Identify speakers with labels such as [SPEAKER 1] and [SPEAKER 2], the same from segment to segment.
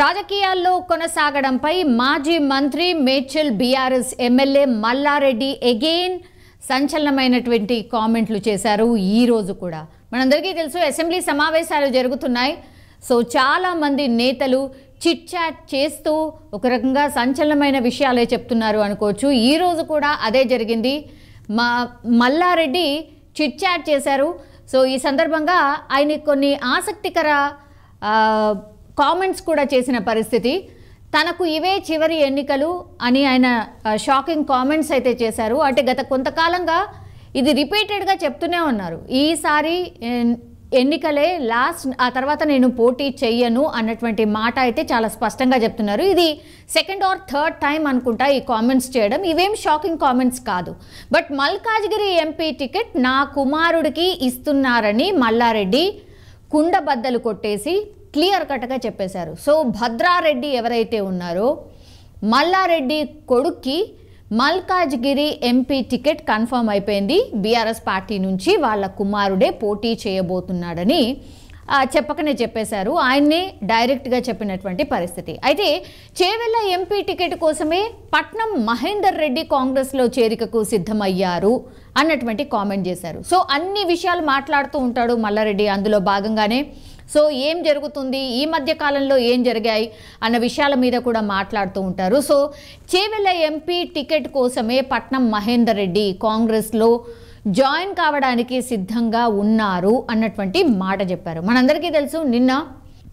[SPEAKER 1] రాజకీయాల్లో కొనసాగడంపై మాజీ మంత్రి Medchal BRS MLA Mallareddy again సంచలనమైనటువంటి కామెంట్లు చేశారు. ఈ రోజు కూడా మనందరికీ తెలుసు అసెంబ్లీ సమావేశాలు జరుగుతున్నాయి. సో చాలా మంది నేతలు చిట్ చాట్ చేస్తూ ఒక రకంగా సంచలనమైన విషయాలే చెప్తున్నారు అనుకోవచ్చు. ఈ రోజు కూడా అదే జరిగింది. మల్లారెడ్డి చిట్ చాట్ చేశారు. సో ఈ సందర్భంగా ఆయన కొన్ని ఆసక్తికర కామెంట్స్ కూడా చేసిన పరిస్థితి. తనకు ఇవే చివరి ఎన్నికలు అని ఆయన షాకింగ్ కామెంట్స్ అయితే చేశారు. అంటే గత కొంతకాలంగా ఇది రిపీటెడ్గా చెప్తూనే ఉన్నారు. ఈసారి ఎన్నికలే లాస్ట్, ఆ తర్వాత నేను పోటీ చెయ్యను అన్నటువంటి మాట అయితే చాలా స్పష్టంగా చెప్తున్నారు. ఇది సెకండ్ ఆర్ థర్డ్ టైం అనుకుంటా ఈ కామెంట్స్ చేయడం. ఇవేం షాకింగ్ కామెంట్స్ కాదు. బట్ మల్కాజ్గిరి ఎంపీ టికెట్ నా కుమారుడికి ఇస్తున్నారని మల్లారెడ్డి కుండబద్దలు కొట్టేసి క్లియర్ కట్గా చెప్పేశారు. సో భద్రారెడ్డి ఎవరైతే ఉన్నారో మల్లారెడ్డి కొడుక్కి మల్కాజ్గిరి ఎంపీ టికెట్ కన్ఫర్మ్ అయిపోయింది. బీఆర్ఎస్ పార్టీ నుంచి వాళ్ళ కుమారుడే పోటీ చేయబోతున్నాడని చెప్పకనే చెప్పేశారు. ఆయన్నే డైరెక్ట్గా చెప్పినటువంటి పరిస్థితి. అయితే చేవెళ్ళ ఎంపీ టికెట్ కోసమే పట్నం మహేందర్ రెడ్డి కాంగ్రెస్లో చేరికకు సిద్ధమయ్యారు అన్నటువంటి కామెంట్ చేశారు. సో అన్ని విషయాలు మాట్లాడుతూ ఉంటాడు మల్లారెడ్డి. అందులో భాగంగానే సో ఏం జరుగుతుంది, ఈ మధ్య కాలంలో ఏం జరిగాయి అన్న విషయాల మీద కూడా మాట్లాడుతూ ఉంటారు. సో చేవెళ్ళ ఎంపీ టికెట్ కోసమే పట్నం మహేందర్ రెడ్డి కాంగ్రెస్లో జాయిన్ కావడానికి సిద్ధంగా ఉన్నారు అన్నటువంటి మాట చెప్పారు. మనందరికీ తెలుసు నిన్న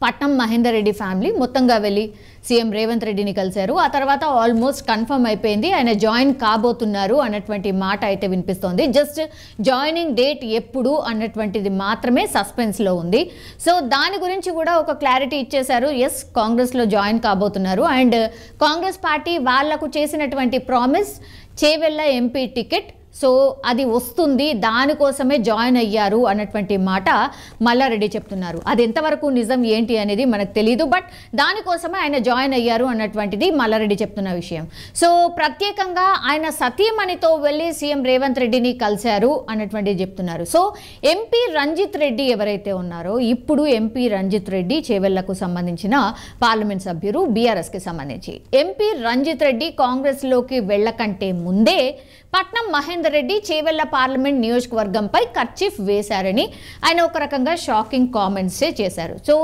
[SPEAKER 1] పట్నం మహేందర్ రెడ్డి ఫ్యామిలీ మొత్తంగా వెళ్ళి సీఎం రేవంత్ రెడ్డిని కలిశారు. ఆ తర్వాత ఆల్మోస్ట్ కన్ఫర్మ్ అయిపోయింది, ఆయన జాయిన్ కాబోతున్నారు అన్నటువంటి మాట అయితే వినిపిస్తోంది. జస్ట్ జాయినింగ్ డేట్ ఎప్పుడు అన్నటువంటిది మాత్రమే సస్పెన్స్లో ఉంది. సో దాని గురించి కూడా ఒక క్లారిటీ ఇచ్చేశారు. ఎస్, కాంగ్రెస్లో జాయిన్ కాబోతున్నారు. అండ్ కాంగ్రెస్ పార్టీ వాళ్లకు చేసినటువంటి promise Chevella MP ticket, so అది వస్తుంది, దానికోసమే జాయిన్ అయ్యారు అన్నటువంటి మాట మల్లారెడ్డి చెప్తున్నారు. అది ఎంతవరకు నిజం ఏంటి అనేది మనకు తెలియదు. బట్ దానికోసమే ఆయన జాయిన్ అయ్యారు అన్నటువంటిది మల్లారెడ్డి చెప్తున్న విషయం. సో ప్రత్యేకంగా ఆయన సతీమణితో వెళ్ళి సీఎం రేవంత్ రెడ్డిని కలిశారు అన్నటువంటిది చెప్తున్నారు. సో ఎంపీ రంజిత్ రెడ్డి ఎవరైతే ఉన్నారో, ఇప్పుడు ఎంపీ రంజిత్ రెడ్డి చేవెళ్లకు సంబంధించిన పార్లమెంట్ సభ్యులు బీఆర్ఎస్కి సంబంధించి, ఎంపీ రంజిత్ రెడ్డి కాంగ్రెస్లోకి వెళ్ళకంటే ముందే పట్నం మహేందర్ రెడ్డి చేవెళ్ళ పార్లమెంట్ నియోజకవర్గంపై కర్చీఫ్ వేశారని ఆయన ఒక రకంగా షాకింగ్ కామెంట్సే చేశారు. సో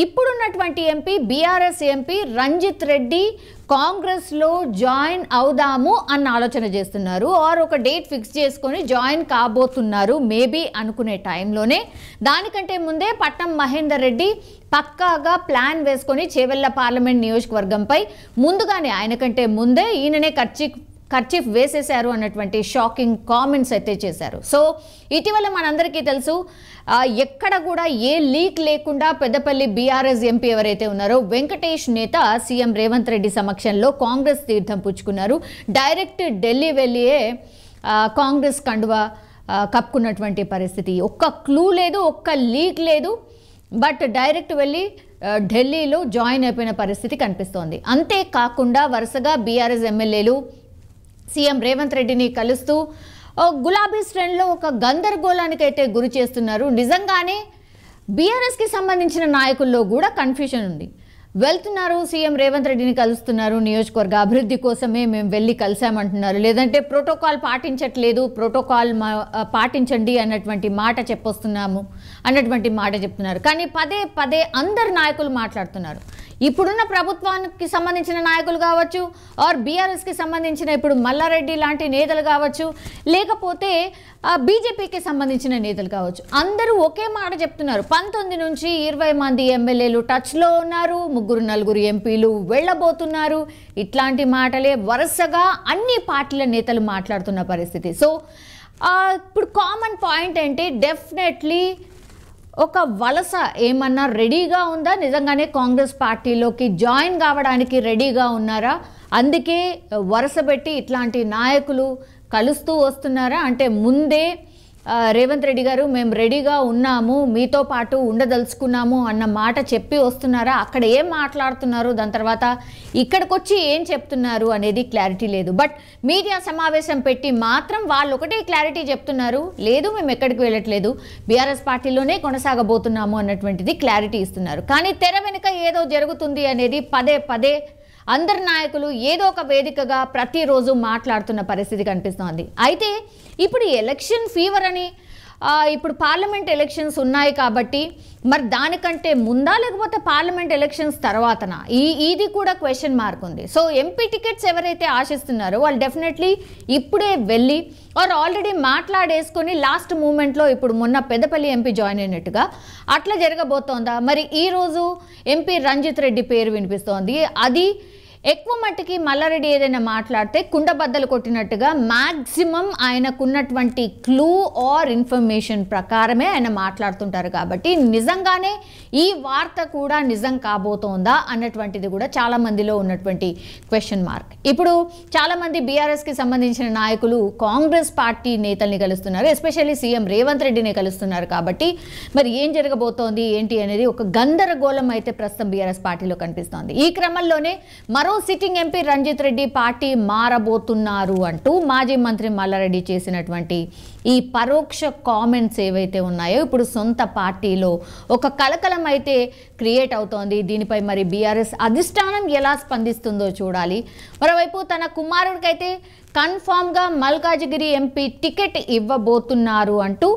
[SPEAKER 1] ఇప్పుడున్నటువంటి MP BRS MP Ranjith Reddy కాంగ్రెస్లో జాయిన్ అవుదాము అన్న ఆలోచన చేస్తున్నారు. ఆర్ ఒక డేట్ ఫిక్స్ చేసుకొని జాయిన్ కాబోతున్నారు మేబీ అనుకునే టైంలోనే, దానికంటే ముందే పట్నం మహేందర్ రెడ్డి పక్కాగా ప్లాన్ వేసుకొని చేవెళ్ళ పార్లమెంట్ నియోజకవర్గంపై ముందుగానే, ఆయనకంటే ముందే ఈయననే కర్చీఫ్ వేసేశారు అన్నటువంటి షాకింగ్ కామెంట్స్ అయితే చేశారు. సో ఇటీవల మనందరికీ తెలుసు, ఎక్కడ కూడా ఏ లీక్ లేకుండా పెద్దపల్లి బీఆర్ఎస్ ఎంపీ ఎవరైతే ఉన్నారో వెంకటేష్ నేత సీఎం రేవంత్ రెడ్డి సమక్షంలో కాంగ్రెస్ తీర్థం పుచ్చుకున్నారు. డైరెక్ట్ ఢిల్లీ వెళ్ళియే కాంగ్రెస్ కండువా కప్పుకున్నటువంటి పరిస్థితి. ఒక్క క్లూ లేదు, ఒక్క లీక్ లేదు, బట్ డైరెక్ట్ వెళ్ళి ఢిల్లీలో జాయిన్ అయిపోయిన పరిస్థితి కనిపిస్తోంది. అంతేకాకుండా వరుసగా బీఆర్ఎస్ ఎమ్మెల్యేలు సీఎం రేవంత్ రెడ్డిని కలుస్తూ గులాబీ శ్రేణిలో ఒక గందరగోళానికి అయితే గురి చేస్తున్నారు. నిజంగానే బీఆర్ఎస్కి సంబంధించిన నాయకుల్లో కూడా కన్ఫ్యూషన్ ఉంది. వెళ్తున్నారు, సీఎం రేవంత్ రెడ్డిని కలుస్తున్నారు, నియోజకవర్గ అభివృద్ధి కోసమే మేము వెళ్ళి కలిసామంటున్నారు, లేదంటే ప్రోటోకాల్ పాటించట్లేదు, ప్రోటోకాల్ పాటించండి అన్నటువంటి మాట చెప్పొస్తున్నాము అన్నటువంటి మాట చెప్తున్నారు. కానీ పదే పదే అందరు నాయకులు మాట్లాడుతున్నారు. ఇప్పుడున్న ప్రభుత్వానికి సంబంధించిన నాయకులు కావచ్చు, ఆర్ బీఆర్ఎస్కి సంబంధించిన ఇప్పుడు మల్లారెడ్డి లాంటి నేతలు కావచ్చు, లేకపోతే బీజేపీకి సంబంధించిన నేతలు కావచ్చు, అందరూ ఒకే మాట చెప్తున్నారు. 19 నుంచి 20 మంది ఎమ్మెల్యేలు టచ్లో ఉన్నారు, 3-4 ఎంపీలు వెళ్ళబోతున్నారు. ఇట్లాంటి మాటలే వరుసగా అన్ని పార్టీల నేతలు మాట్లాడుతున్న పరిస్థితి. సో ఇప్పుడు కామన్ పాయింట్ ఏంటి, డెఫినెట్లీ ఒక వలస ఏమన్నా రెడీగా ఉందా, నిజంగానే కాంగ్రెస్ పార్టీలోకి జాయిన్ కావడానికి రెడీగా ఉన్నారా, అందుకే వరుస పెట్టి ఇట్లాంటి నాయకులు కలుస్తూ వస్తున్నారా, అంటే ముందే రేవంత్ రెడ్డి గారు మేము రెడీగా ఉన్నాము, మీతో పాటు ఉండదలుచుకున్నాము అన్న మాట చెప్పి వస్తున్నారా? అక్కడ ఏం మాట్లాడుతున్నారు, దాని తర్వాత ఇక్కడికి వచ్చి ఏం చెప్తున్నారు అనేది క్లారిటీ లేదు. బట్ మీడియా సమావేశం పెట్టి మాత్రం వాళ్ళు ఒకటే క్లారిటీ చెప్తున్నారు, లేదు మేము ఎక్కడికి వెళ్ళట్లేదు, బీఆర్ఎస్ పార్టీలోనే కొనసాగబోతున్నాము అన్నటువంటిది క్లారిటీ ఇస్తున్నారు. కానీ తెర వెనుక ఏదో జరుగుతుంది అనేది పదే పదే అందరు నాయకులు ఏదో ఒక వేదికగా ప్రతిరోజు మాట్లాడుతున్న పరిస్థితి కనిపిస్తోంది. అయితే ఇప్పుడు ఎలక్షన్ ఫీవర్ అని ఇప్పుడు పార్లమెంట్ ఎలక్షన్స్ ఉన్నాయి కాబట్టి మరి దానికంటే ముందా లేకపోతే పార్లమెంట్ ఎలక్షన్స్ తర్వాతనా, ఇది కూడా క్వశ్చన్ మార్క్ ఉంది. సో ఎంపీ టికెట్స్ ఎవరైతే ఆశిస్తున్నారో వాళ్ళు డెఫినెట్లీ ఇప్పుడే వెళ్ళి ఆల్రెడీ మాట్లాడేసుకొని లాస్ట్ మూమెంట్లో ఇప్పుడు మొన్న పెద్దపల్లి ఎంపీ జాయిన్ అయినట్టుగా అట్లా జరగబోతోందా? మరి ఈరోజు ఎంపీ రంజిత్ రెడ్డి పేరు వినిపిస్తోంది. అది ఎక్కువ మట్టికి మల్లారెడ్డి ఏదైనా మాట్లాడితే కుండబద్దలు కొట్టినట్టుగా మ్యాక్సిమం ఆయనకున్నటువంటి క్లూ ఆర్ ఇన్ఫర్మేషన్ ప్రకారమే ఆయన మాట్లాడుతుంటారు. కాబట్టి నిజంగానే ఈ వార్త కూడా నిజం కాబోతోందా అన్నటువంటిది కూడా చాలామందిలో ఉన్నటువంటి క్వశ్చన్ మార్క్. ఇప్పుడు చాలామంది బీఆర్ఎస్కి సంబంధించిన నాయకులు కాంగ్రెస్ పార్టీ నేతల్ని కలుస్తున్నారు, ఎస్పెషల్లీ సీఎం రేవంత్ రెడ్డిని కలుస్తున్నారు. కాబట్టి మరి ఏం జరగబోతోంది ఏంటి అనేది ఒక గందరగోళం అయితే ప్రస్తుతం బీఆర్ఎస్ పార్టీలో కనిపిస్తోంది. ఈ క్రమంలోనే మరో సిట్టింగ్ ఎంపీ రంజిత్ రెడ్డి పార్టీ మారబోతున్నారు అంటూ మాజీ మంత్రి మల్లారెడ్డి చేసినటువంటి ఈ పరోక్ష కామెంట్స్ ఏవైతే ఉన్నాయో ఇప్పుడు సొంత పార్టీలో ఒక కలకలం అయితే క్రియేట్ అవుతోంది. దీనిపై మరి బీఆర్ఎస్ అధిష్టానం ఎలా స్పందిస్తుందో చూడాలి. మరోవైపు తన కుమారుడికైతే కన్ఫామ్గా మల్కాజిగిరి ఎంపీ టికెట్ ఇవ్వబోతున్నారు అంటూ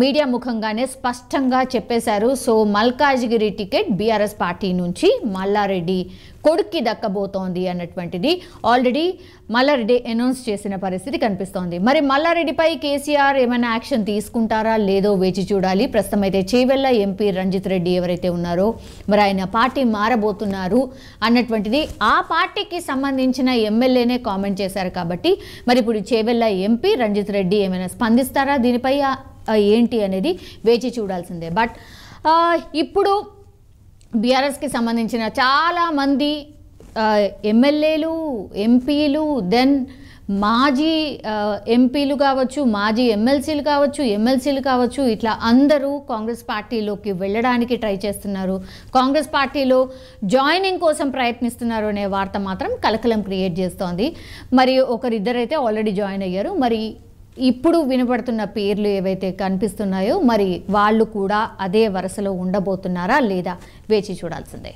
[SPEAKER 1] మీడియా ముఖంగానే స్పష్టంగా చెప్పేశారు. So Malkajgiri ticket BRS party నుంచి మల్లారెడ్డి కొడుక్కి దక్కబోతోంది అన్నటువంటిది ఆల్రెడీ మల్లారెడ్డి అనౌన్స్ చేసిన పరిస్థితి కనిపిస్తోంది. మరి మల్లారెడ్డిపై కేసీఆర్ ఏమైనా యాక్షన్ తీసుకుంటారా లేదో వేచి చూడాలి. ప్రస్తుతం అయితే చేవెళ్ళ ఎంపీ రంజిత్ రెడ్డి ఎవరైతే ఉన్నారో మరి ఆయన పార్టీ మారబోతున్నారు అన్నటువంటిది ఆ పార్టీకి సంబంధించిన ఎమ్మెల్యేనే కామెంట్ చేశారు. కాబట్టి మరి ఇప్పుడు చేవెళ్ళ ఎంపీ రంజిత్ రెడ్డి ఏమైనా స్పందిస్తారా దీనిపై ఏంటి అనేది వేచి చూడాల్సిందే. బట్ ఇప్పుడు బీఆర్ఎస్కి సంబంధించిన చాలామంది ఎమ్మెల్యేలు, ఎంపీలు, దెన్ మాజీ ఎంపీలు కావచ్చు, మాజీ ఎమ్మెల్సీలు కావచ్చు, ఇట్లా అందరూ కాంగ్రెస్ పార్టీలోకి వెళ్ళడానికి ట్రై చేస్తున్నారు, కాంగ్రెస్ పార్టీలో జాయినింగ్ కోసం ప్రయత్నిస్తున్నారు అనే వార్త మాత్రం కలకలం క్రియేట్ చేస్తోంది. మరి ఒకరిద్దరైతే ఆల్రెడీ జాయిన్ అయ్యారు. మరి ఇప్పుడు వినబడుతున్న పేర్లు ఏవైతే కనిపిస్తున్నాయో మరి వాళ్ళు కూడా అదే వరుసలో ఉండబోతున్నారా లేదా వేచి చూడాల్సిందే.